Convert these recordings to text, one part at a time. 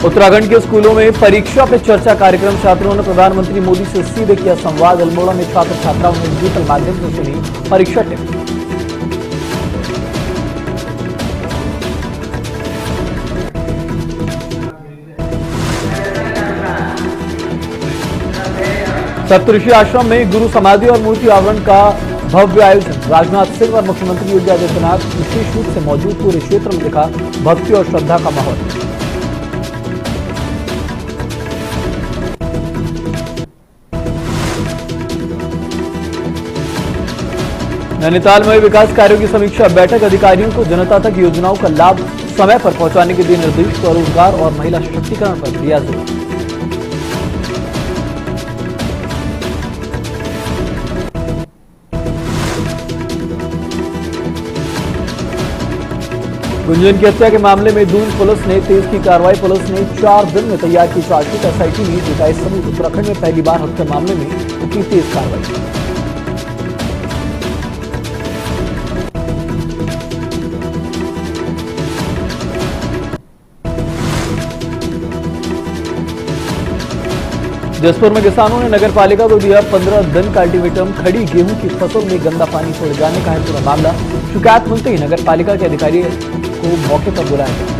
उत्तराखंड के स्कूलों में परीक्षा पे चर्चा कार्यक्रम। छात्रों ने प्रधानमंत्री मोदी से सीधे किया संवाद। अल्मोड़ा में छात्र छात्राओं ने डिजिटल माध्यम से सुनी परीक्षा टिप्स। सप्तऋषि आश्रम में गुरु समाधि और मूर्ति आवरण का भव्य आयोजन। राजनाथ सिंह और मुख्यमंत्री योगी आदित्यनाथ विशेष रूप से मौजूद। पूरे क्षेत्र में दिखा भक्ति और श्रद्धा का माहौल। नैनीताल में विकास कार्यों की समीक्षा बैठक। अधिकारियों को जनता तक योजनाओं का लाभ समय पर पहुंचाने के दिए निर्देश। स्वरोजगार और महिला सशक्तिकरण पर दिया जोर। गुंजन की हत्या के मामले में दून पुलिस ने तेज की कार्रवाई। पुलिस ने 4 दिन में तैयार की चार्जशीट। एसआईटी ने जुटाए सबूत। उत्तराखंड में पहली बार हत्या मामले में इतनी तेज कार्रवाई। जसपुर में किसानों ने नगर पालिका को दिया 15 दिन का अल्टीमेटम। खड़ी गेहूं की फसल में गंदा पानी छोड़ जाने का है पूरा मामला। शिकायत मिलते ही नगर पालिका के अधिकारी को मौके पर बुलाया गया।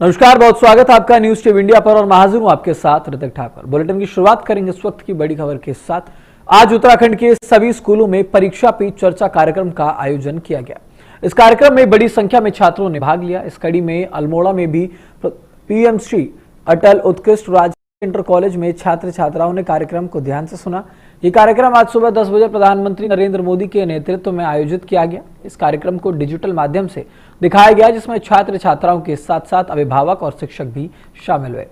नमस्कार, बहुत स्वागत है आपका न्यूज टीवी इंडिया पर और मैं हाजिर हूं आपके साथ ऋतिक ठाकुर। बुलेटिन की शुरुआत करेंगे इस वक्त की बड़ी खबर के साथ। आज उत्तराखंड के सभी स्कूलों में परीक्षा पे चर्चा कार्यक्रम का आयोजन किया गया। इस कार्यक्रम में बड़ी संख्या में छात्रों ने भाग लिया। इस कड़ी में अल्मोड़ा में भी पीएम श्री अटल उत्कृष्ट राज्य इंटर कॉलेज में छात्र छात्राओं ने कार्यक्रम को ध्यान से सुना। ये कार्यक्रम आज सुबह 10 बजे प्रधानमंत्री नरेंद्र मोदी के नेतृत्व में आयोजित किया गया। इस कार्यक्रम को डिजिटल माध्यम से दिखाया गया, जिसमें छात्र छात्राओं के साथ साथ अभिभावक और शिक्षक भी शामिल हुए।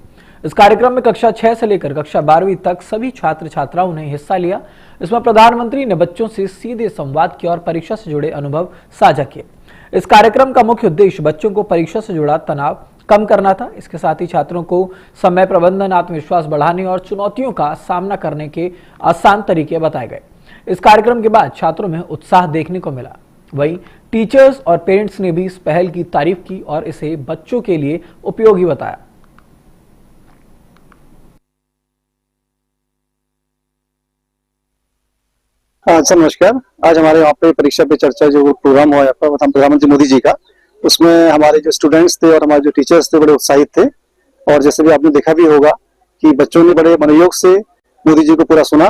इस कार्यक्रम में कक्षा 6 से लेकर कक्षा 12वीं तक सभी छात्र छात्राओं ने हिस्सा लिया। इसमें प्रधानमंत्री ने बच्चों से सीधे संवाद किया और परीक्षा से जुड़े अनुभव साझा किए। इस कार्यक्रम का मुख्य उद्देश्य बच्चों को परीक्षा से जुड़ा तनाव कम करना था। इसके साथ ही छात्रों को समय प्रबंधन, आत्मविश्वास बढ़ाने और चुनौतियों का सामना करने के आसान तरीके बताए गए। इस कार्यक्रम के बाद छात्रों में उत्साह देखने को मिला। वहीं टीचर्स और पेरेंट्स ने भी इस पहल की तारीफ की और इसे बच्चों के लिए उपयोगी बताया। सर नमस्कार। आज हमारे यहाँ पे परीक्षा पे चर्चा जो प्रोग्राम हुआ प्रधानमंत्री मोदी जी का, उसमें हमारे जो स्टूडेंट्स थे और हमारे जो टीचर्स थे बड़े उत्साहित थे। और जैसे भी आपने देखा भी होगा कि बच्चों ने बड़े मनोयोग से मोदी जी को पूरा सुना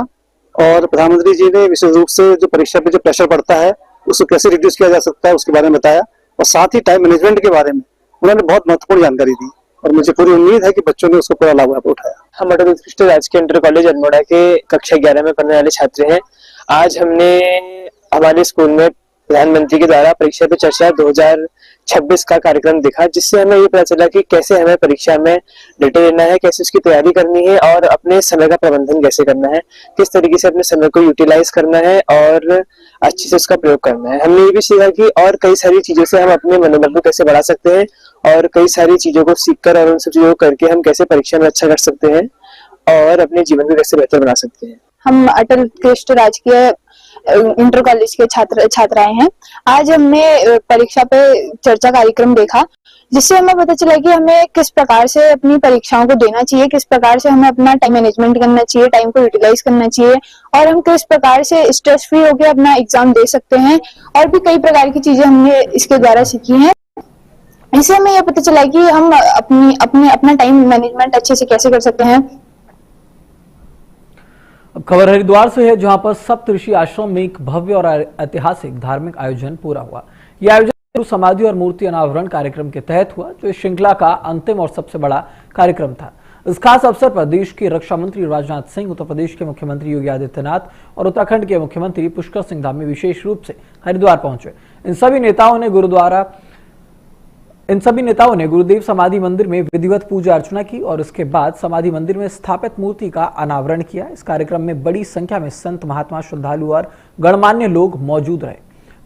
और प्रधानमंत्री जी ने विशेष रूप से जो परीक्षा पे जो प्रेशर पड़ता है उसको कैसे रिड्यूस किया जा सकता है उसके बारे में बताया और साथ ही टाइम मैनेजमेंट के बारे में उन्होंने बहुत महत्वपूर्ण जानकारी दी और मुझे पूरी उम्मीद है कि बच्चों ने उसको पूरा लाभ उठाया। हम अटल उत्कृष्ट राजकीय इंटर कॉलेज अल्मोड़ा के कक्षा 11 में पढ़ने वाले छात्र हैं। आज हमने हमारे स्कूल में प्रधानमंत्री के द्वारा परीक्षा पे चर्चा 2026 का कार्यक्रम देखा, जिससे हमें ये पता चला कि कैसे हमें परीक्षा में डेटा लेना है, कैसे उसकी तैयारी करनी है और अपने समय का प्रबंधन कैसे करना है, किस तरीके से अपने समय को यूटिलाइज करना है और अच्छे से उसका प्रयोग करना है। हमने ये भी सीखा कि और कई सारी चीजों से हम अपने मनोबल को कैसे बढ़ा सकते हैं और कई सारी चीजों को सीखकर और उन सब चीजों को करके हम कैसे परीक्षा में अच्छा कर सकते हैं और अपने जीवन को कैसे बेहतर बना सकते हैं। हम अटल उत्कृष्ट राजकीय इंटर कॉलेज के छात्राएं हैं। आज हमने परीक्षा पे चर्चा कार्यक्रम देखा, जिससे हमें पता चला कि हमें किस प्रकार से अपनी परीक्षाओं को देना चाहिए, किस प्रकार से हमें अपना टाइम मैनेजमेंट करना चाहिए, टाइम को यूटिलाइज करना चाहिए और हम किस प्रकार से स्ट्रेस फ्री होकर अपना एग्जाम दे सकते हैं। और भी कई प्रकार की चीजें हमने इसके द्वारा सीखी हैं। इससे हमें यह पता चला कि हम अपना टाइम मैनेजमेंट अच्छे से कैसे कर सकते हैं। अब खबर हरिद्वार से है, जहां पर सप्तऋषि आश्रम में एक भव्य और ऐतिहासिक धार्मिक आयोजन पूरा हुआ। यह आयोजन गुरु समाधि और मूर्ति अनावरण कार्यक्रम के तहत हुआ, जो इस श्रृंखला का अंतिम और सबसे बड़ा कार्यक्रम था। इस खास अवसर पर देश के रक्षा मंत्री राजनाथ सिंह, उत्तर प्रदेश के मुख्यमंत्री योगी आदित्यनाथ और उत्तराखंड के मुख्यमंत्री पुष्कर सिंह धामी विशेष रूप से हरिद्वार पहुंचे। इन सभी नेताओं ने गुरुदेव समाधि मंदिर में विधिवत पूजा अर्चना की और उसके बाद समाधि मंदिर में स्थापित मूर्ति का अनावरण किया। इस कार्यक्रम में बड़ी संख्या में संत, महात्मा, श्रद्धालु और गणमान्य लोग मौजूद रहे।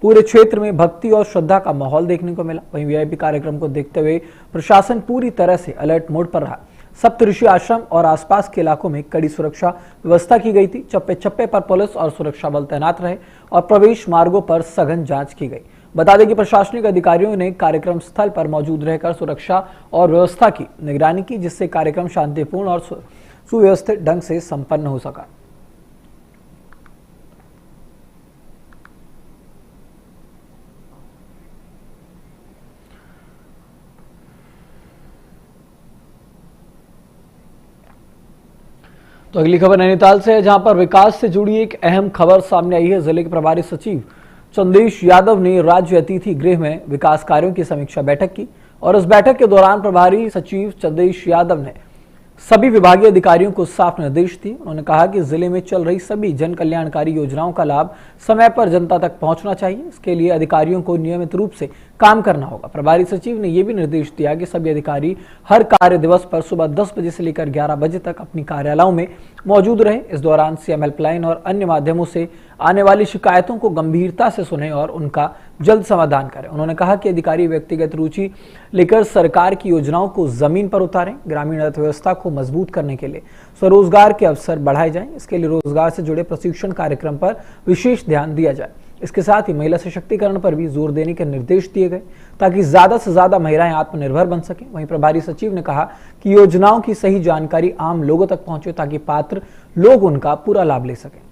पूरे क्षेत्र में भक्ति और श्रद्धा का माहौल देखने को मिला। वहीं वीआईपी कार्यक्रम को देखते हुए प्रशासन पूरी तरह से अलर्ट मोड पर रहा। सप्तऋषि आश्रम और आसपास के इलाकों में कड़ी सुरक्षा व्यवस्था की गई थी। चप्पे चप्पे पर पुलिस और सुरक्षा बल तैनात रहे और प्रवेश मार्गों पर सघन जांच की गई। बता दें कि प्रशासनिक अधिकारियों ने कार्यक्रम स्थल पर मौजूद रहकर सुरक्षा और व्यवस्था की निगरानी की, जिससे कार्यक्रम शांतिपूर्ण और सुव्यवस्थित ढंग से संपन्न हो सका। तो अगली खबर नैनीताल से है, जहां पर विकास से जुड़ी एक अहम खबर सामने आई है। जिले के प्रभारी सचिव चंदेश यादव ने राज्य अतिथि गृह में विकास कार्यों की समीक्षा बैठक की और इस बैठक के दौरान प्रभारी सचिव चंदेश यादव ने सभी विभागीय अधिकारियों को साफ निर्देश दिए। उन्होंने कहा कि जिले में चल रही सभी जन कल्याणकारी योजनाओं का लाभ समय पर जनता तक पहुंचना चाहिए। इसके लिए अधिकारियों को नियमित रूप से काम करना होगा। प्रभारी सचिव ने यह भी निर्देश दिया कि सभी अधिकारी हर कार्य दिवस पर सुबह 10 बजे से लेकर 11 बजे तक अपनी कार्यालयों में मौजूद रहे। इस दौरान सीएम हेल्पलाइन और अन्य माध्यमों से आने वाली शिकायतों को गंभीरता से सुने और उनका जल्द समाधान करें। उन्होंने कहा कि अधिकारी व्यक्तिगत रुचि लेकर सरकार की योजनाओं को जमीन पर उतारें। ग्रामीण अर्थव्यवस्था को मजबूत करने के लिए स्वरोजगार के अवसर बढ़ाए जाएं। इसके लिए रोजगार से जुड़े प्रशिक्षण कार्यक्रम पर विशेष ध्यान दिया जाए। इसके साथ ही महिला सशक्तिकरण पर भी जोर देने के निर्देश दिए गए ताकि ज्यादा से ज्यादा महिलाएं आत्मनिर्भर बन सकें। वहीं प्रभारी सचिव ने कहा कि योजनाओं की सही जानकारी आम लोगों तक पहुंचे ताकि पात्र लोग उनका पूरा लाभ ले सकें।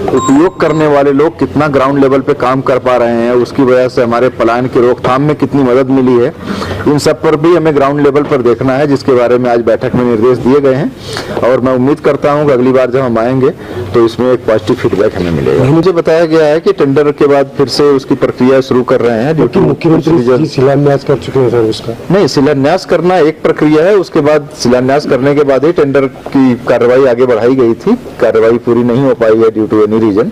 उपयोग करने वाले लोग कितना ग्राउंड लेवल पे काम कर पा रहे हैं, उसकी वजह से हमारे पलायन की रोकथाम में कितनी मदद मिली है, इन सब पर भी हमें ग्राउंड लेवल पर देखना है, जिसके बारे में आज बैठक में निर्देश दिए गए हैं। और मैं उम्मीद करता हूं कि अगली बार जब हम आएंगे तो इसमें एक पॉजिटिव फीडबैक हमें मिलेगा। मुझे बताया गया है कि टेंडर के बाद फिर से उसकी प्रक्रिया शुरू कर रहे हैं। ड्यूटी मुख्यमंत्री शिलान्यास कर चुके हैं सर उसका? नहीं, शिलान्यास करना एक प्रक्रिया है, उसके बाद शिलान्यास करने के बाद ही टेंडर की कार्रवाई आगे बढ़ाई गई थी। कार्रवाई पूरी नहीं हो पाई है ड्यू टू एनी रीजन,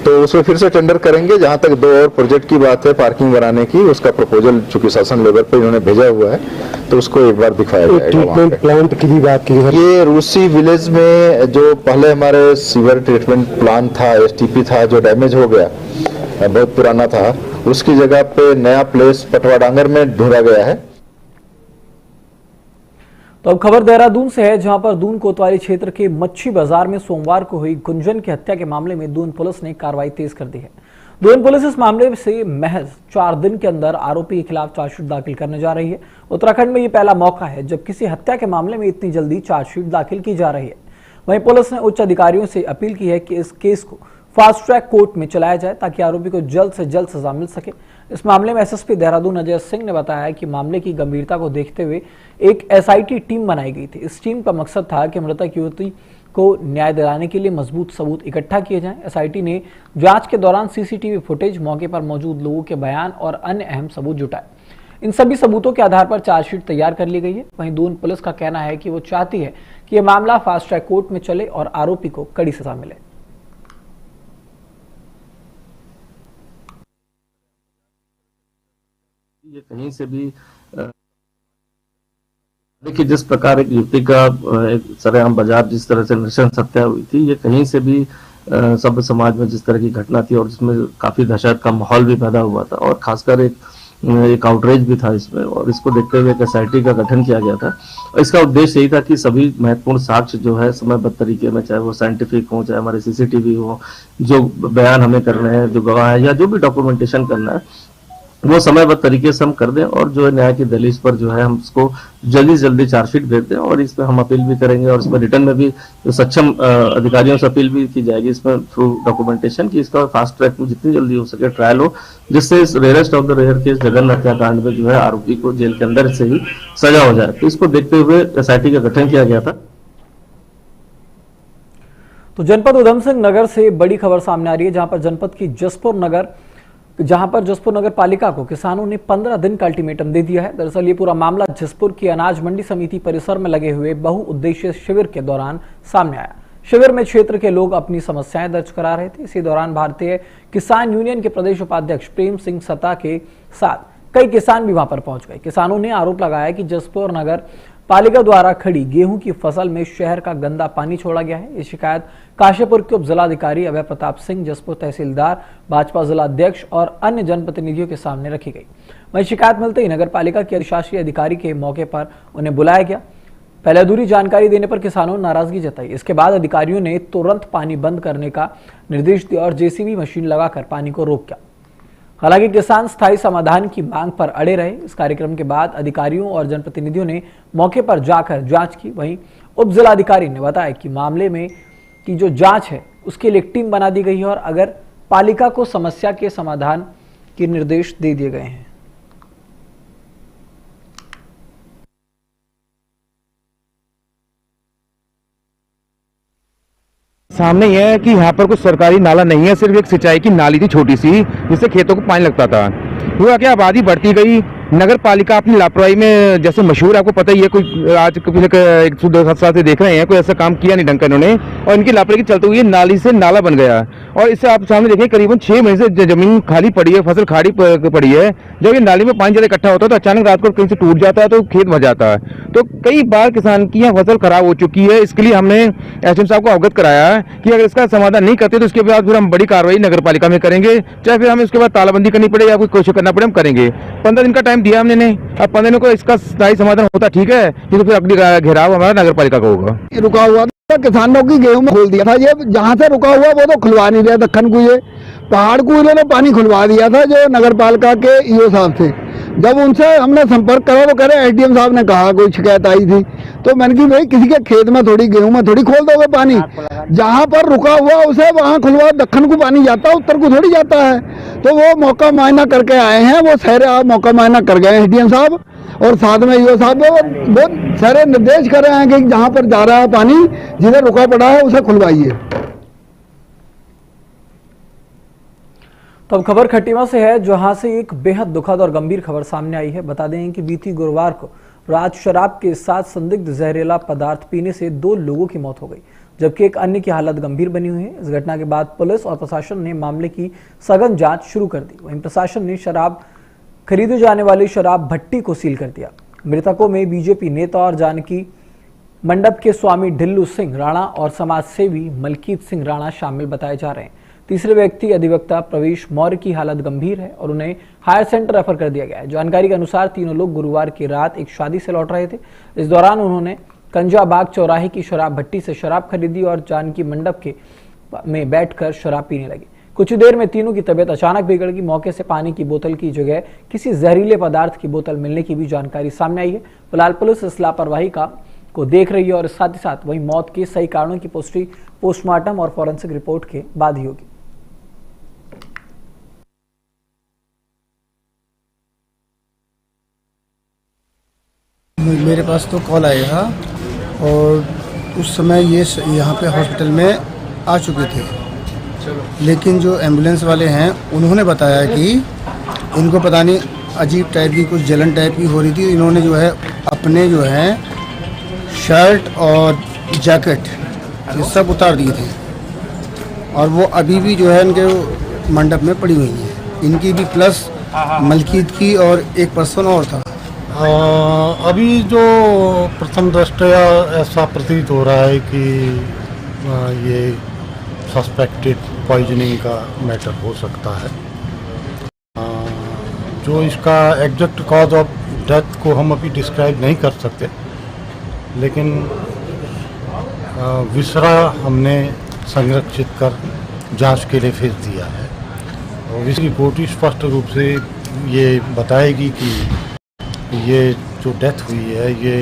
तो उसमें फिर से टेंडर करेंगे। जहां तक 2 और प्रोजेक्ट की बात है पार्किंग बनाने की, उसका प्रपोजल चूंकि शासन लेवल पर इन्होंने भेजा हुआ है तो उसको एक बार दिखाया जाएगा। ट्रीटमेंट प्लांट की भी बात की है। ये रूसी विलेज में जो पहले हमारे सीवर ट्रीटमेंट प्लांट था, एसटीपी था, जो डैमेज हो गया, बहुत पुराना था, उसकी जगह पे नया प्लेस पटवा डांगर में ढूंढा गया है। तो अब खबर देहरादून से है, जहां पर दून कोतवाली क्षेत्र के मच्छी बाजार में सोमवार को हुई गुंजन की हत्या के मामले में दून पुलिस ने कार्रवाई तेज कर दी है। दून पुलिस इस मामले से महज 4 दिन के अंदर आरोपी के खिलाफ चार्जशीट दाखिल करने जा रही है। उत्तराखंड में ये पहला मौका है जब किसी हत्या के मामले में इतनी जल्दी चार्जशीट दाखिल की जा रही है। वहीं पुलिस ने उच्च अधिकारियों से अपील की है कि इस केस को फास्ट ट्रैक कोर्ट में चलाया जाए ताकि आरोपी को जल्द से जल्द सजा मिल सके। इस मामले में एसएसपी देहरादून अजय सिंह ने बताया कि मामले की गंभीरता को देखते हुए एक एसआईटी टीम बनाई गई थी। इस टीम का मकसद था कि मृतक युवती को न्याय दिलाने के लिए मजबूत सबूत इकट्ठा किए जाएं। एसआईटी ने जांच के दौरान सीसीटीवी फुटेज, मौके पर मौजूद लोगों के बयान और अन्य अहम सबूत जुटाए। इन सभी सबूतों के आधार पर चार्जशीट तैयार कर ली गई है। वहीं दून पुलिस का कहना है कि वो चाहती है कि यह मामला फास्ट ट्रैक कोर्ट में चले और आरोपी को कड़ी सजा मिले। ये कहीं से भी देखिए, जिस प्रकार एक युवती का एक सरेआम बाजार जिस तरह से नृशंस हत्या हुई थी, ये कहीं से भी सभ्य समाज में जिस तरह की घटना थी और जिसमें काफी दहशत का माहौल भी पैदा हुआ था और खासकर एक आउटरीच भी था इसमें, और इसको देखते हुए एक एसआईटी का गठन किया गया था। इसका उद्देश्य यही था कि सभी महत्वपूर्ण साक्ष्य जो है समयबद्ध तरीके में, चाहे वो साइंटिफिक हो, चाहे हमारे सीसीटीवी हो, जो बयान हमें करने हैं, जो गवाह है या जो भी डॉक्यूमेंटेशन करना है, वो समयबद्ध तरीके से हम कर दें और जो है न्याय की दलील पर जो है हम उसको जल्दी से जल्दी चार्जशीट भेज दें। और इसमें हम अपील भी करेंगे और इसमें रिटर्न में भी जो सक्षम अधिकारियों से अपील भी की जाएगी इसमें थ्रू डॉक्यूमेंटेशन की इसका फास्ट ट्रैक में जितनी जल्दी हो सके ट्रायल हो, जिससे इस rarest of the rare case जघन्य हत्याकांड में जो है आरोपी को जेल के अंदर से ही सजा हो जाए। तो इसको देखते हुए एसआईटी का गठन किया गया था। तो जनपद उधम सिंह नगर से बड़ी खबर सामने आ रही है, जहां पर जनपद की जसपुर नगर पालिका को किसानों ने 15 दिन का अल्टीमेटम दे दिया है। दरअसल ये पूरा मामला जसपुर की अनाज मंडी समिति परिसर में लगे हुए बहुउद्देशीय शिविर के दौरान सामने आया। शिविर में क्षेत्र के लोग अपनी समस्याएं दर्ज करा रहे थे। इसी दौरान भारतीय किसान यूनियन के प्रदेश उपाध्यक्ष प्रेम सिंह सत्ता के साथ कई किसान भी वहां पर पहुंच गए। किसानों ने आरोप लगाया कि जसपुर नगर पालिका द्वारा खड़ी गेहूं की फसल में शहर का गंदा पानी छोड़ा गया है। ये शिकायत काशीपुर के उप जिलाधिकारी अभय प्रताप सिंह, जसपुर तहसीलदार, भाजपा जिलाध्यक्ष और अन्य जनप्रतिनिधियों के सामने रखी गई। वहीं शिकायत मिलते ही नगर पालिका के अधिशासी अधिकारी के मौके पर उन्हें बुलाया गया। पहले अधूरी जानकारी देने पर किसानों ने नाराजगी जताई। इसके बाद अधिकारियों ने तुरंत पानी बंद करने का निर्देश दिया और जेसीबी मशीन लगाकर पानी को रोक दिया। हालांकि किसान स्थायी समाधान की मांग पर अड़े रहे। इस कार्यक्रम के बाद अधिकारियों और जनप्रतिनिधियों ने मौके पर जाकर जांच की। वहीं उप जिलाधिकारी ने बताया कि मामले में की जो जांच है उसके लिए एक टीम बना दी गई है और अगर पालिका को समस्या के समाधान के निर्देश दे दिए गए हैं। सामने यह है कि यहाँ पर कुछ सरकारी नाला नहीं है, सिर्फ एक सिंचाई की नाली थी छोटी सी, जिससे खेतों को पानी लगता था। हुआ क्या, आबादी बढ़ती गई, नगर पालिका अपनी लापरवाही में जैसे मशहूर, आपको पता ही है, कोई आज पिछले 1-2 साल से देख रहे हैं, कोई ऐसा काम किया नहीं ढंग का इन्होंने, और इनकी लापरवाही के चलते हुए नाली से नाला बन गया। और इससे आप सामने देखें करीबन 6 महीने से जमीन खाली पड़ी है, फसल खाली पड़ी है। जब ये नाली में पानी ज्यादा इकट्ठा होता है तो अचानक रात को कहीं से टूट जाता है तो खेत भर जाता है। तो कई बार किसान की यहाँ फसल खराब हो चुकी है। इसके लिए हमने एसडीएम साहब को अवगत कराया कि अगर इसका समाधान नहीं करते तो इसके बाद फिर हम बड़ी कार्रवाई नगर पालिका में करेंगे, चाहे फिर हमें उसके बाद तालाबंदी करनी पड़े या कोई कोशिश करना पड़े, हम करेंगे। 15 दिन का टाइम दिया हमने। अब 15 दिनों को इसका स्थायी समाधान होता ठीक है, तो फिर अगली घेराव हमारा नगर पालिका का होगा। रुका हुआ था किसानों की गेहूं में खोल दिया था, ये जहाँ से रुका हुआ वो तो खुलवा नहीं रहा। दक्खन कुएं पहाड़ को इन्होंने पानी खुलवा दिया था जो नगर पालिका के ईओ साहब थे। जब उनसे हमने संपर्क करा तो कह रहे एसडीएम साहब ने कहा कोई शिकायत आई थी, तो मैंने कि भाई किसी के खेत में थोड़ी गेहूं में थोड़ी खोल दोगे पानी, जहाँ पर रुका हुआ उसे वहाँ खुलवा। दक्खन को पानी जाता है, उत्तर को थोड़ी जाता है। तो वो मौका मुआयना करके आए हैं, वो सारे मौका मुआयना कर गए एसडीएम साहब और साथ में ईओ साहब वो सारे निर्देश कर रहे हैं कि जहाँ पर जा रहा है पानी, जिधर रुका पड़ा है उसे खुलवाइए। तो अब खबर खटीमा से है, जहां से एक बेहद दुखद और गंभीर खबर सामने आई है। बता दें कि बीती गुरुवार को रात शराब के साथ संदिग्ध जहरीला पदार्थ पीने से 2 लोगों की मौत हो गई, जबकि एक अन्य की हालत गंभीर बनी हुई है। इस घटना के बाद पुलिस और प्रशासन ने मामले की सघन जांच शुरू कर दी। वहीं प्रशासन ने शराब खरीदे जाने वाली शराब भट्टी को सील कर दिया। मृतकों में बीजेपी नेता और जानकी मंडप के स्वामी ढिल्लू सिंह राणा और समाज सेवी मलकीत सिंह राणा शामिल बताए जा रहे हैं। तीसरे व्यक्ति अधिवक्ता प्रवेश मौर्य की हालत गंभीर है और उन्हें हायर सेंटर रेफर कर दिया गया है। जानकारी के अनुसार तीनों लोग गुरुवार की रात एक शादी से लौट रहे थे। इस दौरान उन्होंने कंजाबाग चौराहे की शराब भट्टी से शराब खरीदी और जानकी मंडप के में बैठकर शराब पीने लगे। कुछ देर में तीनों की तबीयत अचानक बिगड़ गई। मौके से पानी की बोतल की जगह किसी जहरीले पदार्थ की बोतल मिलने की भी जानकारी सामने आई है। फिलहाल पुलिस इस लापरवाही को देख रही है और साथ ही साथ वही मौत के सही कारणों की पुष्टि पोस्टमार्टम और फॉरेंसिक रिपोर्ट के बाद ही होगी। मेरे पास तो कॉल आया और उस समय ये यहाँ पे हॉस्पिटल में आ चुके थे, लेकिन जो एम्बुलेंस वाले हैं उन्होंने बताया कि इनको पता नहीं अजीब टाइप की कुछ जलन टाइप की हो रही थी। इन्होंने जो है अपने जो है शर्ट और जैकेट ये सब उतार दिए थे और वो अभी भी जो है इनके मंडप में पड़ी हुई हैं। इनकी भी प्लस मलकीत की और एक पर्सन और था। अभी जो प्रथम दृष्टया ऐसा प्रतीत हो रहा है कि ये सस्पेक्टेड पॉइजनिंग का मैटर हो सकता है। जो इसका एग्जैक्ट कॉज ऑफ डेथ को हम अभी डिस्क्राइब नहीं कर सकते, लेकिन विसरा हमने संरक्षित कर जांच के लिए भेज दिया है और इस रिपोर्ट स्पष्ट रूप से ये बताएगी कि ये जो डेथ हुई है ये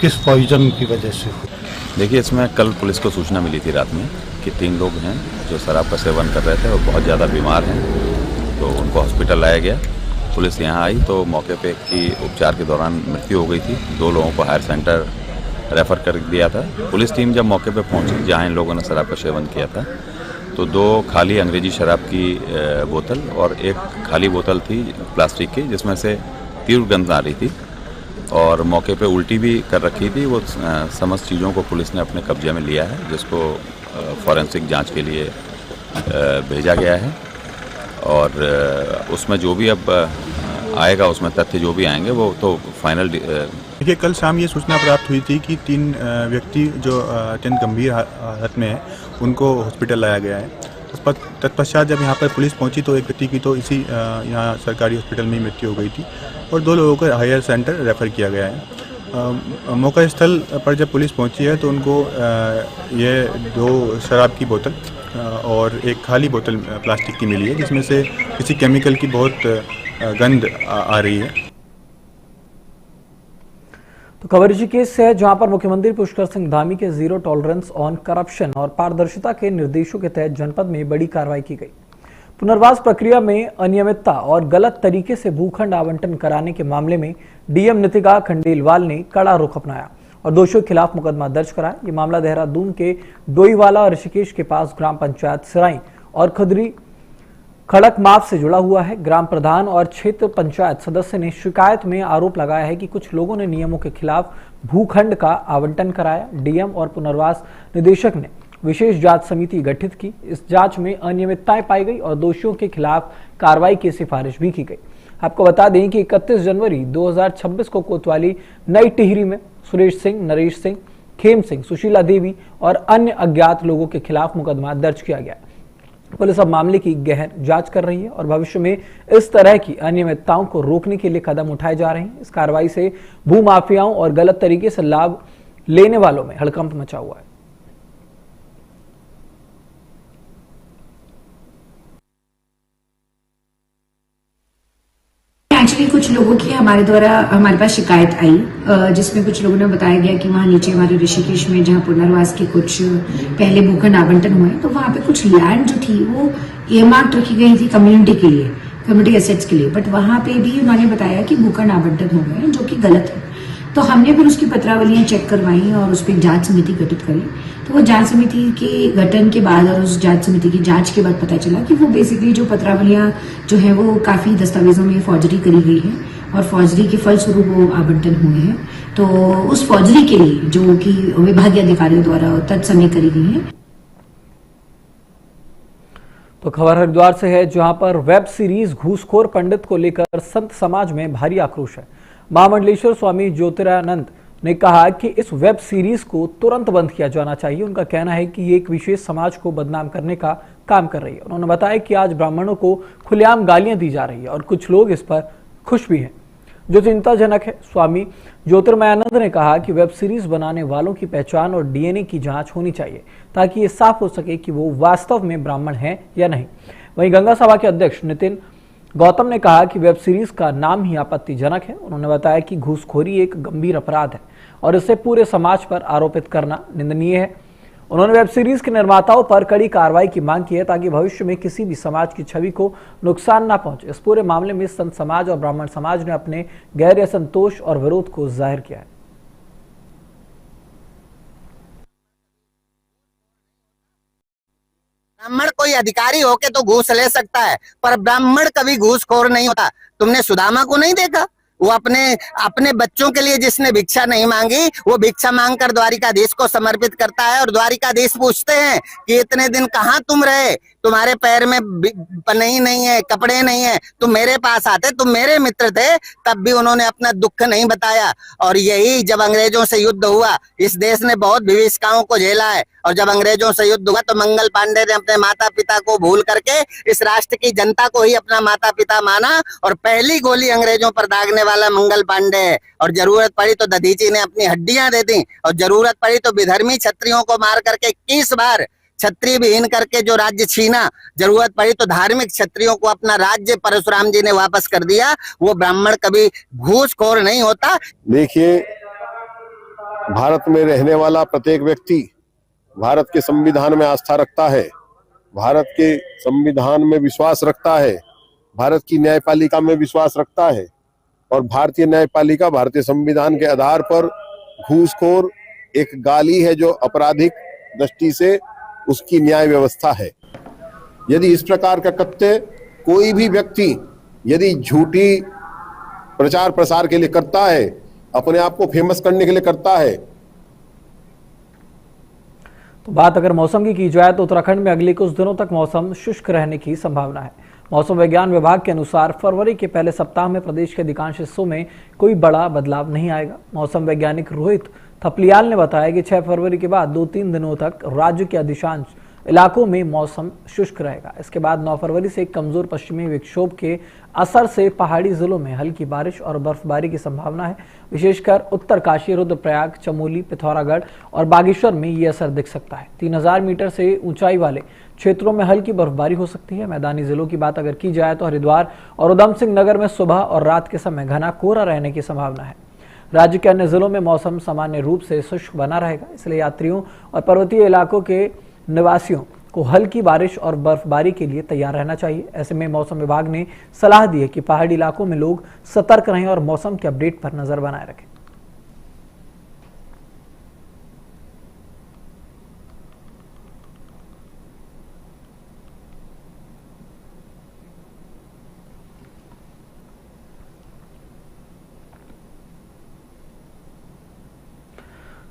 किस पॉइजन की वजह से हुई। देखिए, इसमें कल पुलिस को सूचना मिली थी रात में कि 3 लोग हैं जो शराब का सेवन कर रहे थे और बहुत ज़्यादा बीमार हैं, तो उनको हॉस्पिटल लाया गया। पुलिस यहाँ आई तो मौके पे की उपचार के दौरान मृत्यु हो गई थी। 2 लोगों को हायर सेंटर रेफ़र कर दिया था। पुलिस टीम जब मौके पे पहुंची जहाँ इन लोगों ने शराब का सेवन किया था, तो 2 खाली अंग्रेजी शराब की बोतल और एक खाली बोतल थी प्लास्टिक की, जिसमें से तीव्र गंध आ रही थी और मौके पे उल्टी भी कर रखी थी। वो समस्त चीज़ों को पुलिस ने अपने कब्जे में लिया है, जिसको फॉरेंसिक जांच के लिए भेजा गया है और उसमें जो भी अब आएगा, उसमें तथ्य जो भी आएंगे वो तो फाइनल देखिए, कल शाम ये सूचना प्राप्त हुई थी कि 3 व्यक्ति जो अत्यंत गंभीर हालत में हैं, उनको हॉस्पिटल लाया गया है। तत्पश्चात जब यहाँ पर पुलिस पहुँची तो एक व्यक्ति की तो इसी यहाँ सरकारी हॉस्पिटल में ही मृत्यु हो गई थी और 2 लोगों को हायर सेंटर रेफ़र किया गया है। मौका स्थल पर जब पुलिस पहुँची है तो उनको ये 2 शराब की बोतल और एक खाली बोतल प्लास्टिक की मिली है, जिसमें से किसी केमिकल की बहुत गंध आ रही है। तो खबर ऋषिकेश से है, जहां पर मुख्यमंत्री पुष्कर सिंह धामी के जीरो टॉलरेंस ऑन करप्शन और पारदर्शिता के निर्देशों के तहत जनपद में बड़ी कार्रवाई की गई। पुनर्वास प्रक्रिया में अनियमितता और गलत तरीके से भूखंड आवंटन कराने के मामले में डीएम नितिका खंडेलवाल ने कड़ा रुख अपनाया और दोषियों के खिलाफ मुकदमा दर्ज कराया। ये मामला देहरादून के डोईवाला और ऋषिकेश के पास ग्राम पंचायत सिराई और खुदरी खड़क माप से जुड़ा हुआ है। ग्राम प्रधान और क्षेत्र पंचायत सदस्य ने शिकायत में आरोप लगाया है कि कुछ लोगों ने नियमों के खिलाफ भूखंड का आवंटन कराया। डीएम और पुनर्वास निदेशक ने विशेष जांच समिति गठित की। इस जांच में अनियमितताएं पाई गई और दोषियों के खिलाफ कार्रवाई की सिफारिश भी की गई। आपको बता दें कि 31 जनवरी 2026 को कोतवाली नई टिहरी में सुरेश सिंह, नरेश सिंह, खेम सिंह, सुशीला देवी और अन्य अज्ञात लोगों के खिलाफ मुकदमा दर्ज किया गया। पुलिस अब मामले की गहन जांच कर रही है और भविष्य में इस तरह की अनियमितताओं को रोकने के लिए कदम उठाए जा रहे हैं। इस कार्रवाई से भूमाफियाओं और गलत तरीके से लाभ लेने वालों में हड़कंप मचा हुआ है। एक्चुअली कुछ लोगों की हमारे पास शिकायत आई, जिसमें कुछ लोगों ने बताया गया कि वहाँ नीचे हमारे ऋषिकेश में जहाँ पुनर्वास के कुछ पहले भूखंड आवंटन हुए तो वहाँ पे कुछ लैंड जो थी वो ईयरमार्क रखी गई थी कम्युनिटी के लिए, कम्युनिटी एसेट्स के लिए, बट वहाँ पे भी उन्होंने बताया कि भूखंड आवंटन हो गए जो कि गलत है। तो हमने फिर उसकी पत्रावलियां चेक करवाई और उस पर जांच समिति गठित करी। तो वो जांच समिति के गठन के बाद और उस जांच समिति की जांच के बाद पता चला कि वो बेसिकली जो पत्रावलियां जो है वो काफी दस्तावेजों में फॉर्जरी करी गई है और फॉर्जरी के फलस्वरूप वो आवंटन हुए हैं। तो उस फॉर्जरी के लिए जो कि विभागीय अधिकारियों द्वारा तत्समय करी गई है। तो खबर हरिद्वार से है, जहां पर वेब सीरीज घूसखोर पंडित को लेकर संत समाज में भारी आक्रोश है। महामंडलेश्वर स्वामी ज्योतिरानंद ने कहा कि इस वेब सीरीज को तुरंत बंद किया जाना चाहिए। उनका कहना है कि ये एक विशेष समाज को बदनाम करने का काम कर रही है। उन्होंने बताया कि आज ब्राह्मणों को खुलेआम गालियां दी जा रही है और कुछ लोग इस पर खुश भी हैं, जो चिंताजनक है। स्वामी ज्योतिर्मयानंद ने कहा कि वेब सीरीज बनाने वालों की पहचान और डीएनए की जांच होनी चाहिए ताकि ये साफ हो सके कि वो वास्तव में ब्राह्मण हैं या नहीं। वहीं गंगा सभा के अध्यक्ष नितिन गौतम ने कहा कि वेब सीरीज का नाम ही आपत्तिजनक है। उन्होंने बताया कि घूसखोरी एक गंभीर अपराध है और इसे पूरे समाज पर आरोपित करना निंदनीय है। उन्होंने वेब सीरीज के निर्माताओं पर कड़ी कार्रवाई की मांग की है ताकि भविष्य में किसी भी समाज की छवि को नुकसान न पहुंचे। इस पूरे मामले में संत समाज और ब्राह्मण समाज ने अपने गहरे असंतोष और विरोध को जाहिर किया है। ब्राह्मण कोई अधिकारी होके तो घूस ले सकता है, पर ब्राह्मण कभी घूसखोर नहीं होता। तुमने सुदामा को नहीं देखा? वो अपने बच्चों के लिए जिसने भिक्षा नहीं मांगी वो भिक्षा मांगकर द्वारिकाधीश को समर्पित करता है और द्वारिकाधीश पूछते हैं कि इतने दिन कहाँ तुम रहे, तुम्हारे पैर में पनई नहीं है, कपड़े नहीं है, तुम मेरे पास आते, तुम मेरे मित्र थे, तब भी उन्होंने अपना दुख नहीं बताया। और यही जब अंग्रेजों से युद्ध हुआ, इस देश ने बहुत विभीषिकाओं को झेला है और जब अंग्रेजों से युद्ध हुआ तो मंगल पांडे ने अपने माता पिता को भूल करके इस राष्ट्र की जनता को ही अपना माता पिता माना और पहली गोली अंग्रेजों पर दागने वाला मंगल पांडे है। और जरूरत पड़ी तो दधीची ने अपनी हड्डियां दे दी और जरूरत पड़ी तो विधर्मी क्षत्रियों को मार करके 21 बार क्षत्रिय विहीन करके जो राज्य छीना, जरूरत पड़ी तो धार्मिक क्षत्रियों को अपना राज्य परशुराम जी ने वापस कर दिया। वो ब्राह्मण कभी घूसखोर नहीं होता। देखिए, भारत में रहने वाला प्रत्येक व्यक्ति भारत के संविधान में आस्था रखता है, भारत के संविधान में विश्वास रखता है, भारत की न्यायपालिका में विश्वास रखता है और भारतीय न्यायपालिका भारतीय संविधान के आधार पर घूसखोर एक गाली है जो आपराधिक दृष्टि से उसकी न्याय व्यवस्था है। यदि इस प्रकार का कृत्य कोई भी व्यक्ति यदि झूठी प्रचार प्रसार के लिए करता है, अपने आप को फेमस करने के लिए करता है। तो बात अगर मौसम की जाए तो उत्तराखंड में अगले कुछ दिनों तक मौसम शुष्क रहने की संभावना है। मौसम विज्ञान विभाग के अनुसार फरवरी के पहले सप्ताह में प्रदेश के अधिकांश हिस्सों में कोई बड़ा बदलाव नहीं आएगा। मौसम वैज्ञानिक रोहित थपलियाल ने बताया कि 6 फरवरी के बाद 2-3 दिनों तक राज्य के अधिकांश इलाकों में मौसम शुष्क रहेगा। इसके बाद 9 फरवरी से एक कमजोर पश्चिमी विक्षोभ के असर से पहाड़ी जिलों में हल्की बारिश और बर्फबारी की संभावना है। विशेषकर उत्तरकाशी, रुद्रप्रयाग, चमोली, पिथौरागढ़ और बागेश्वर में ये असर दिख सकता है। 3000 मीटर से ऊंचाई वाले क्षेत्रों में हल्की बर्फबारी हो सकती है। मैदानी जिलों की बात अगर की जाए तो हरिद्वार और उधम सिंह नगर में सुबह और रात के समय घना कोहरा रहने की संभावना है। राज्य के अन्य जिलों में मौसम सामान्य रूप से शुष्क बना रहेगा, इसलिए यात्रियों और पर्वतीय इलाकों के निवासियों को हल्की बारिश और बर्फबारी के लिए तैयार रहना चाहिए। ऐसे में मौसम विभाग ने सलाह दी है कि पहाड़ी इलाकों में लोग सतर्क रहें और मौसम के अपडेट पर नजर बनाए रखें।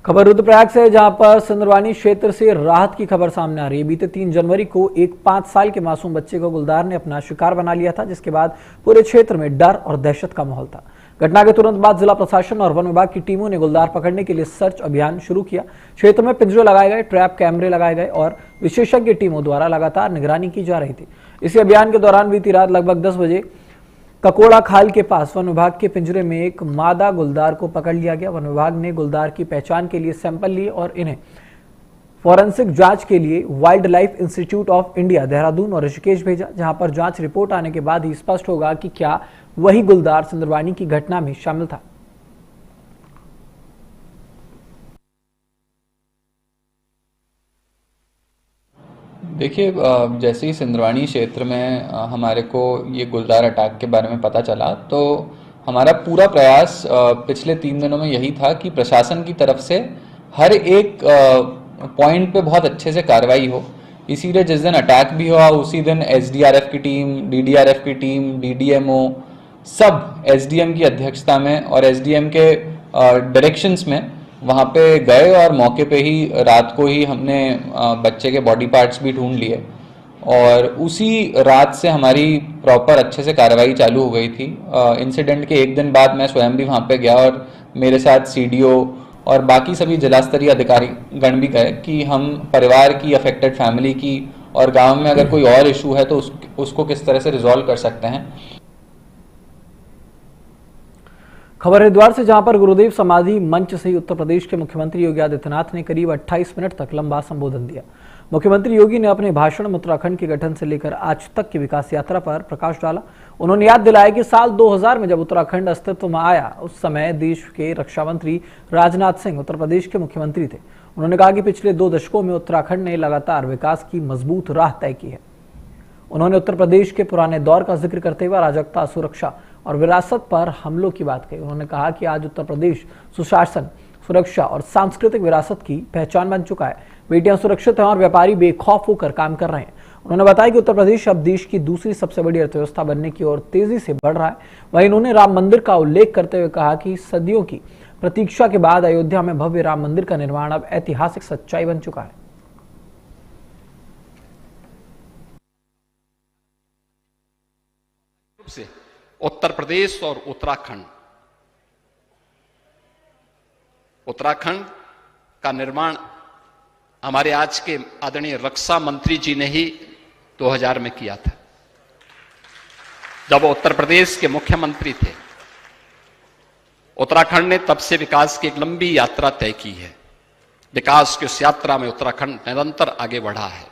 खबर रुद्रप्रयाग से, जहां पर सिंदरवानी क्षेत्र से राहत की खबर सामने आ रही है। बीते 3 जनवरी को एक 5 साल के मासूम बच्चे को गुलदार ने अपना शिकार बना लिया था, जिसके बाद पूरे क्षेत्र में डर और दहशत का माहौल था। घटना के तुरंत बाद जिला प्रशासन और वन विभाग की टीमों ने गुलदार पकड़ने के लिए सर्च अभियान शुरू किया। क्षेत्र में पिंजरे लगाए गए, ट्रैप कैमरे लगाए गए और विशेषज्ञ टीमों द्वारा लगातार निगरानी की जा रही थी। इसी अभियान के दौरान बीती रात लगभग 10 बजे ककोड़ा खाल के पास वन विभाग के पिंजरे में एक मादा गुलदार को पकड़ लिया गया। वन विभाग ने गुलदार की पहचान के लिए सैंपल लिए और इन्हें फॉरेंसिक जांच के लिए wild life institute of India Dehradun और ऋषिकेश भेजा, जहां पर जांच रिपोर्ट आने के बाद ही स्पष्ट होगा कि क्या वही गुलदार सिंदरवानी की घटना में शामिल था। देखिए, जैसे ही सिंदरवानी क्षेत्र में हमारे को ये गुलदार अटैक के बारे में पता चला, तो हमारा पूरा प्रयास पिछले 3 दिनों में यही था कि प्रशासन की तरफ से हर एक पॉइंट पे बहुत अच्छे से कार्रवाई हो। इसीलिए जिस दिन अटैक भी हुआ उसी दिन एसडीआरएफ की टीम, डीडीआरएफ की टीम, डीडीएमओ सब एसडीएम की अध्यक्षता में और एसडीएम के डायरेक्शंस में वहाँ पे गए और मौके पे ही रात को ही हमने बच्चे के बॉडी पार्ट्स भी ढूंढ लिए और उसी रात से हमारी प्रॉपर अच्छे से कार्रवाई चालू हो गई थी। इंसिडेंट के 1 दिन बाद मैं स्वयं भी वहाँ पे गया और मेरे साथ सीडीओ और बाकी सभी जिला स्तरीय अधिकारी गण भी गए कि हम परिवार की, अफेक्टेड फैमिली की और गांव में अगर कोई और इशू है तो उसको किस तरह से रिजॉल्व कर सकते हैं। खबर हरिद्वार से, जहां पर गुरुदेव समाधि मंच से उत्तर प्रदेश के मुख्यमंत्री योगी आदित्यनाथ ने करीब 28 मिनट तक लंबा संबोधन दिया। मुख्यमंत्री योगी ने अपने भाषण में उत्तराखंड के गठन से लेकर आज तक की विकास यात्रा पर प्रकाश डाला। उन्होंने याद दिलाया कि साल 2000 में जब उत्तराखंड अस्तित्व में आया उस समय देश के रक्षा मंत्री राजनाथ सिंह उत्तर प्रदेश के मुख्यमंत्री थे। उन्होंने कहा कि पिछले 2 दशकों में उत्तराखंड ने लगातार विकास की मजबूत राह तय की है। उन्होंने उत्तर प्रदेश के पुराने दौर का जिक्र करते हुए अराजकता, सुरक्षा और विरासत पर हमलों की बात कही। उन्होंने कहा कि आज उत्तर प्रदेश सुशासन, सुरक्षा और सांस्कृतिक विरासत की पहचान बन चुका है। बेटियां सुरक्षित हैं और व्यापारी बेखौफ होकर काम कर रहे हैं। उन्होंने बताया कि उत्तर प्रदेश अब देश की दूसरी सबसे बड़ी अर्थव्यवस्था बनने की ओर तेजी से बढ़ रहा है। वहीं उन्होंने राम मंदिर का उल्लेख करते हुए कहा कि सदियों की प्रतीक्षा के बाद अयोध्या में भव्य राम मंदिर का निर्माण अब ऐतिहासिक सच्चाई बन चुका है। से उत्तर प्रदेश और उत्तराखंड का निर्माण हमारे आज के आदरणीय रक्षा मंत्री जी ने ही 2000 में किया था, जब वो उत्तर प्रदेश के मुख्यमंत्री थे। उत्तराखंड ने तब से विकास की एक लंबी यात्रा तय की है। विकास की उस यात्रा में उत्तराखंड निरंतर आगे बढ़ा है।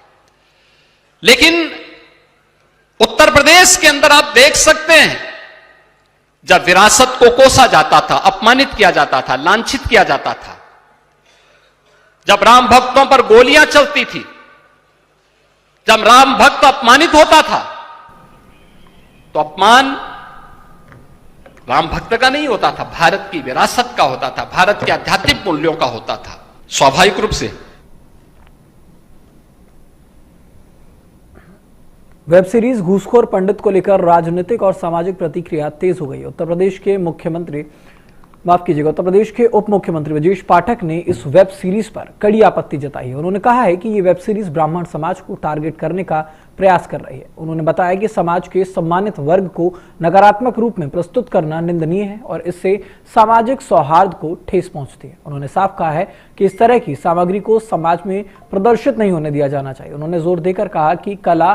लेकिन उत्तर प्रदेश के अंदर आप देख सकते हैं, जब विरासत को कोसा जाता था, अपमानित किया जाता था, लांछित किया जाता था, जब राम भक्तों पर गोलियां चलती थी, जब राम भक्त अपमानित होता था, तो अपमान राम भक्त का नहीं होता था, भारत की विरासत का होता था, भारत के आध्यात्मिक मूल्यों का होता था। स्वाभाविक रूप से वेब सीरीज घूसखोर पंडित को लेकर राजनीतिक और सामाजिक प्रतिक्रिया तेज हो गई। उत्तर प्रदेश के मुख्यमंत्री माफ कीजिएगा, उत्तर प्रदेश के उप मुख्यमंत्री ब्रजेश पाठक ने इस वेब सीरीज पर कड़ी आपत्ति जताई है। उन्होंने कहा है कि ये वेब सीरीज ब्राह्मण समाज को टारगेट करने का प्रयास कर रही है। उन्होंने बताया कि समाज के सम्मानित वर्ग को नकारात्मक रूप में प्रस्तुत करना निंदनीय है और इससे सामाजिक सौहार्द को ठेस पहुंचती है। उन्होंने साफ कहा है कि इस तरह की सामग्री को समाज में प्रदर्शित नहीं होने दिया जाना चाहिए। उन्होंने जोर देकर कहा कि कला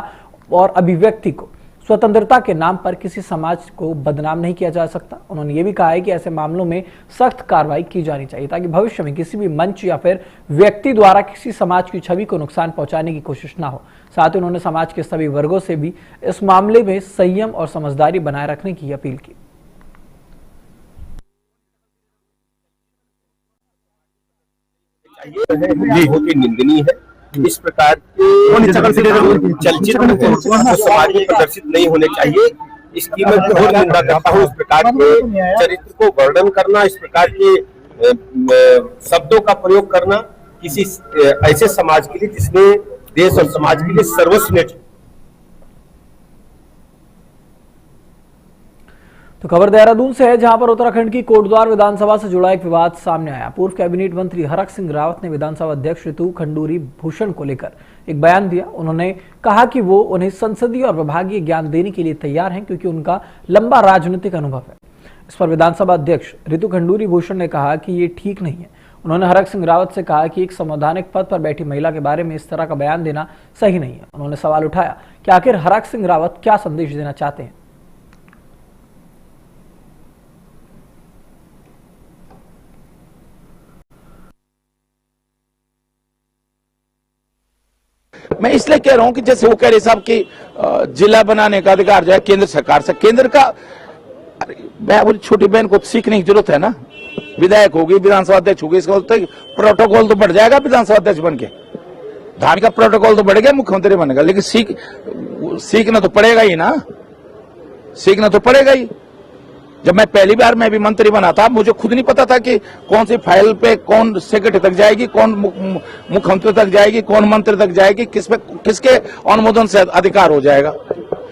और अभिव्यक्ति को स्वतंत्रता के नाम पर किसी समाज को बदनाम नहीं किया जा सकता। उन्होंने ये भी कहा है कि ऐसे मामलों में सख्त कार्रवाई की जानी चाहिए ताकि भविष्य में किसी भी मंच या फिर व्यक्ति द्वारा किसी समाज की छवि को नुकसान पहुंचाने की कोशिश ना हो। साथ ही उन्होंने समाज के सभी वर्गों से भी इस मामले में संयम और समझदारी बनाए रखने की अपील की। ये बहुत ही निंदनीय है। इस प्रकार के चलचित्र समाज में प्रदर्शित नहीं होने चाहिए। इसकी मैं घोर निंदा करता हूँ। इस प्रकार के चरित्र को वर्णन करना, इस प्रकार के शब्दों का प्रयोग करना किसी ऐसे समाज के लिए जिसमें देश और समाज के लिए सर्वस्व। तो खबर देहरादून से है, जहां पर उत्तराखंड की कोटद्वार विधानसभा से जुड़ा एक विवाद सामने आया। पूर्व कैबिनेट मंत्री हरक सिंह रावत ने विधानसभा अध्यक्ष ऋतु खंडूरी भूषण को लेकर एक बयान दिया। उन्होंने कहा कि वो उन्हें संसदीय और विभागीय ज्ञान देने के लिए तैयार हैं क्योंकि उनका लंबा राजनीतिक अनुभव है। इस पर विधानसभा अध्यक्ष ऋतु खंडूरी भूषण ने कहा कि ये ठीक नहीं है। उन्होंने हरक सिंह रावत से कहा कि एक संवैधानिक पद पर बैठी महिला के बारे में इस तरह का बयान देना सही नहीं है। उन्होंने सवाल उठाया कि आखिर हरक सिंह रावत क्या संदेश देना चाहते हैं। मैं इसलिए कह रहा हूं कि जैसे वो कह रहे साहब कि जिला बनाने का अधिकार जो है केंद्र सरकार से, केंद्र का, मैं बोली छोटी बहन को सीखने की जरूरत है ना। विधायक होगी, विधानसभा अध्यक्ष होगी, इसका प्रोटोकॉल तो बढ़ जाएगा विधानसभा अध्यक्ष बन के, धार्मिक का प्रोटोकॉल तो बढ़ गया मुख्यमंत्री बनेगा, लेकिन सीखना तो पड़ेगा ही ना, सीखना तो पड़ेगा ही। जब मैं पहली बार मैं भी मंत्री बना था, मुझे खुद नहीं पता था कि कौन सी फाइल पे कौन सेक्रेटरी तक जाएगी, कौन मुख्यमंत्री तक जाएगी, कौन मंत्री तक जाएगी, किसके अनुमोदन से अधिकार हो जाएगा।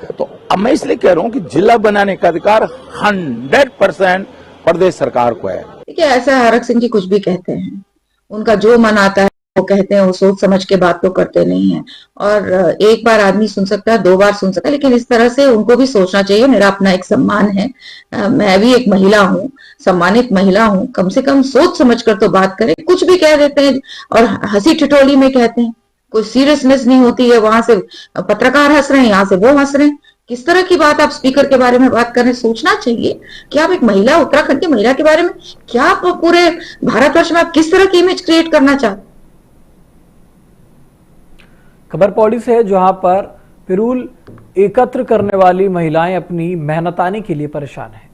तो अब मैं इसलिए कह रहा हूं कि जिला बनाने का अधिकार 100% प्रदेश सरकार को है। देखिए, ऐसा हरक सिंह जी कुछ भी कहते हैं, उनका जो मन आता है वो कहते हैं, वो सोच समझ के बात तो करते नहीं है। और एक बार आदमी सुन सकता है, 2 बार सुन सकता है, लेकिन इस तरह से उनको भी सोचना चाहिए। मेरा अपना एक सम्मान है, मैं भी एक महिला हूँ, सम्मानित महिला हूँ, कम से कम सोच समझ कर तो बात करें। कुछ भी कह देते हैं और हंसी ठिठोली में कहते हैं, कोई सीरियसनेस नहीं होती है। वहां से पत्रकार हंस रहे हैं, यहाँ से वो हंस रहे हैं। किस तरह की बात आप स्पीकर के बारे में बात करें, सोचना चाहिए कि आप एक महिला, उत्तराखंड की महिला के बारे में क्या आप पूरे भारतवर्ष में आप किस तरह की इमेज क्रिएट करना चाहते। खबर पौड़ी से है, जहां पर पिरूल एकत्र करने वाली महिलाएं अपनी मेहनताने के लिए परेशान हैं।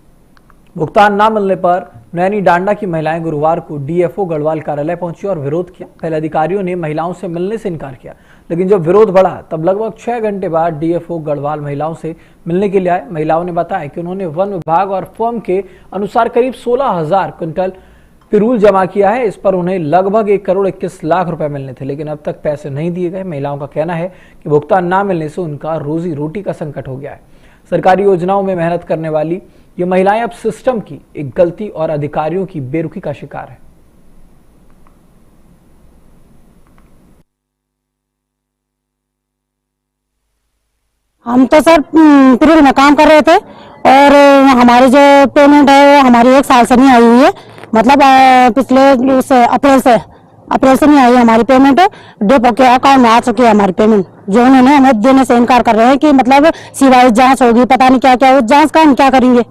भुगतान न मिलने पर नैनी डांडा की महिलाएं गुरुवार को डीएफओ गढ़वाल कार्यालय पहुंची और विरोध किया। पहले अधिकारियों ने महिलाओं से मिलने से इनकार किया, लेकिन जब विरोध बढ़ा तब लगभग 6 घंटे बाद डीएफओ गढ़वाल महिलाओं से मिलने के लिए आए। महिलाओं ने बताया कि उन्होंने वन विभाग और फर्म के अनुसार करीब 16,000 क्विंटल पिरूल जमा किया है। इस पर उन्हें लगभग 1 करोड़ 21 लाख रुपए मिलने थे, लेकिन अब तक पैसे नहीं दिए गए। महिलाओं का कहना है कि भुगतान ना मिलने से उनका रोजी रोटी का संकट हो गया है। सरकारी योजनाओं में मेहनत करने वाली ये महिलाएं अब सिस्टम की एक गलती और अधिकारियों की बेरुखी का शिकार है। हम तो सर पिरूल में काम कर रहे थे और हमारी जो पेमेंट है हमारी 1 साल से नहीं आई हुई है। मतलब पिछले अप्रैल से नहीं आई हमारी पेमेंट। डेपो के अकाउंट में आ चुकी है हमारी पेमेंट, जो उन्होंने हमें देने से इनकार कर रहे हैं कि मतलब सिवाय जांच होगी, पता नहीं क्या क्या। उस जांच का हम क्या करेंगे,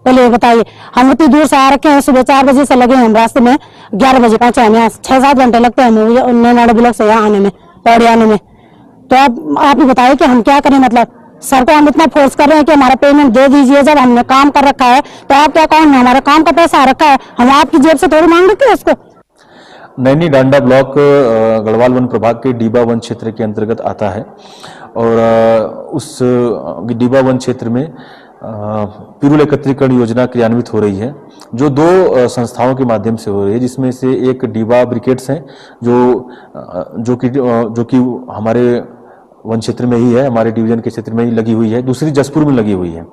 पहले ये बताइए। हम इतनी दूर से आ रखे हैं, सुबह 4 बजे से लगे हैं हम रास्ते में, 11 बजे पहुंचे हम यहाँ। 6-7 घंटे लगते हैं नैना ब्लॉक से यहाँ आने में, पौड़ी आने में। तो आप ही बताइए कि हम क्या करें। मतलब सर को हम इतना फोर्स कर रहे हैं कि हमारा पेमेंट दे दीजिए। जब हमने काम कर रखा है तो आप क्या कौन, हमारा काम का पैसा आ रखा है, हम आपकी जेब से थोड़ी मांग रखे हैं उसको। नैनी डांडा ब्लॉक गढ़वाल वन प्रभाग के डीबा वन क्षेत्र के अंतर्गत आता है और उस डीबा वन क्षेत्र में पिरूल एकत्रीकरण योजना क्रियान्वित हो रही है, जो 2 संस्थाओं के माध्यम से हो रही है, जिसमें से एक डीबा ब्रिकेट्स है जो कि हमारे वन क्षेत्र में ही है, हमारे डिवीजन के क्षेत्र में ही लगी हुई है। दूसरी जसपुर में लगी हुई है।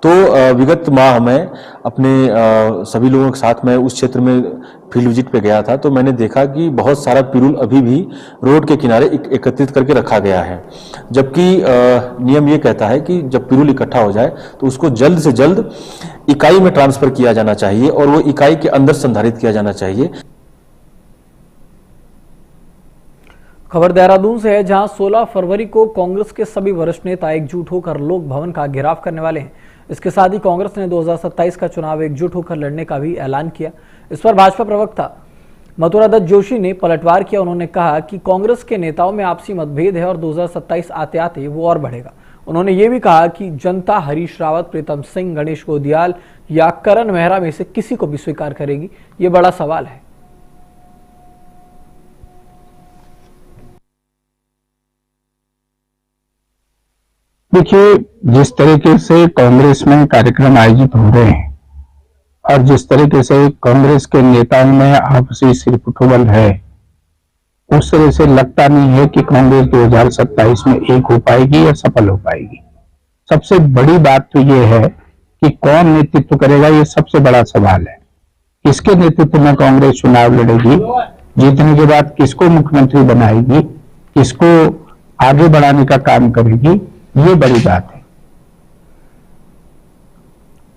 तो विगत माह में अपने सभी लोगों के साथ मैं उस क्षेत्र में फील्ड विजिट पे गया था, तो मैंने देखा कि बहुत सारा पिरूल अभी भी रोड के किनारे एकत्रित करके रखा गया है, जबकि नियम ये कहता है कि जब पिरूल इकट्ठा हो जाए तो उसको जल्द से जल्द इकाई में ट्रांसफर किया जाना चाहिए और वो इकाई के अंदर संधारित किया जाना चाहिए। खबर देहरादून से है, जहां 16 फरवरी को कांग्रेस के सभी वरिष्ठ नेता एकजुट होकर लोक भवन का घेराव करने वाले हैं। इसके साथ ही कांग्रेस ने 2027 का चुनाव एकजुट होकर लड़ने का भी ऐलान किया। इस पर भाजपा प्रवक्ता मथुरा दत्त जोशी ने पलटवार किया। उन्होंने कहा कि कांग्रेस के नेताओं में आपसी मतभेद है और 2027 आते आते वो और बढ़ेगा। उन्होंने ये भी कहा कि जनता हरीश रावत, प्रीतम सिंह, गणेश गोदियाल या करण मेहरा में से किसी को भी स्वीकार करेगी, ये बड़ा सवाल है। देखिए, जिस तरीके से कांग्रेस में कार्यक्रम आयोजित हो रहे हैं और जिस तरीके से कांग्रेस के नेताओं में आपसी सिरपुटबल है, उस तरह से लगता नहीं है कि कांग्रेस 2027 में एक हो पाएगी या सफल हो पाएगी। सबसे बड़ी बात तो ये है कि कौन नेतृत्व करेगा, ये सबसे बड़ा सवाल है। किसके नेतृत्व में कांग्रेस चुनाव लड़ेगी, जीतने के बाद किसको मुख्यमंत्री बनाएगी, किसको आगे बढ़ाने का काम करेगी, ये बड़ी बात है।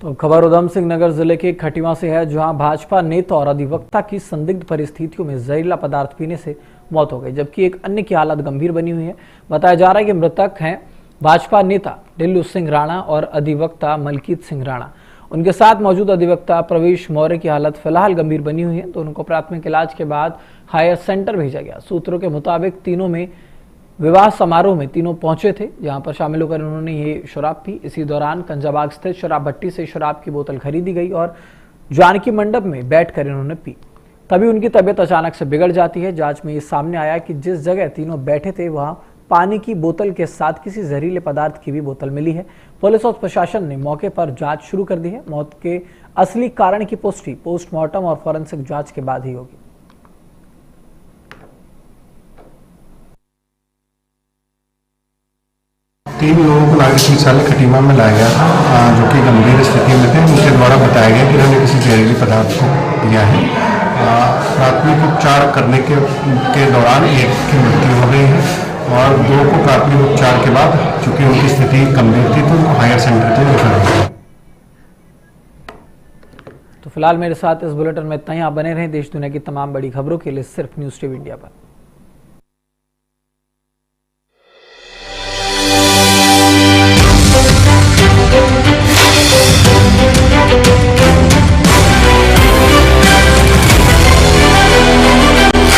तो खबर उधम सिंह नगर जिले के खटीमा से है, जहां भाजपा नेता और अधिवक्ता की संदिग्ध परिस्थितियों में जहरीला पदार्थ पीने से मौत हो गई, जबकि एक अन्य की हालत गंभीर बनी हुई है। बताया जा रहा है कि मृतक हैं भाजपा नेता डिल्लू सिंह राणा और अधिवक्ता मलकीत सिंह राणा। उनके साथ मौजूद अधिवक्ता प्रवेश मौर्य की हालत फिलहाल गंभीर बनी हुई है, तो उनको प्राथमिक इलाज के बाद हायर सेंटर भेजा गया। सूत्रों के मुताबिक तीनों में विवाह समारोह में तीनों पहुंचे थे, जहां पर शामिल होकर उन्होंने ये शराब पी। इसी दौरान कंजाबाग स्थित शराब भट्टी से शराब की बोतल खरीदी गई और जानकी मंडप में बैठकर इन्होंने पी। तभी उनकी तबीयत अचानक से बिगड़ जाती है। जांच में ये सामने आया कि जिस जगह तीनों बैठे थे वहां पानी की बोतल के साथ किसी जहरीले पदार्थ की भी बोतल मिली है। पुलिस और प्रशासन ने मौके पर जांच शुरू कर दी है। मौत के असली कारण की पुष्टि पोस्टमार्टम और फॉरेंसिक जांच के बाद ही होगी। तीन लोगों को नागरिक चिकित्सालय खटीमा में लाया गया था, जो कि गंभीर स्थिति में थे। उनके द्वारा बताया गया कि उन्होंने किसी जहरीले पदार्थ को दिया है। प्राथमिक उपचार करने के दौरान एक की मृत्यु हो गई है और दो को प्राथमिक उपचार के बाद, चूंकि उनकी स्थिति गंभीर थी, तो उनको हायर सेंटर पे रेफर किया। तो फिलहाल मेरे साथ इस बुलेटिन में इतना ही। आप बने रहें देश दुनिया की तमाम बड़ी खबरों के लिए सिर्फ न्यूज़ टीवी इंडिया पर।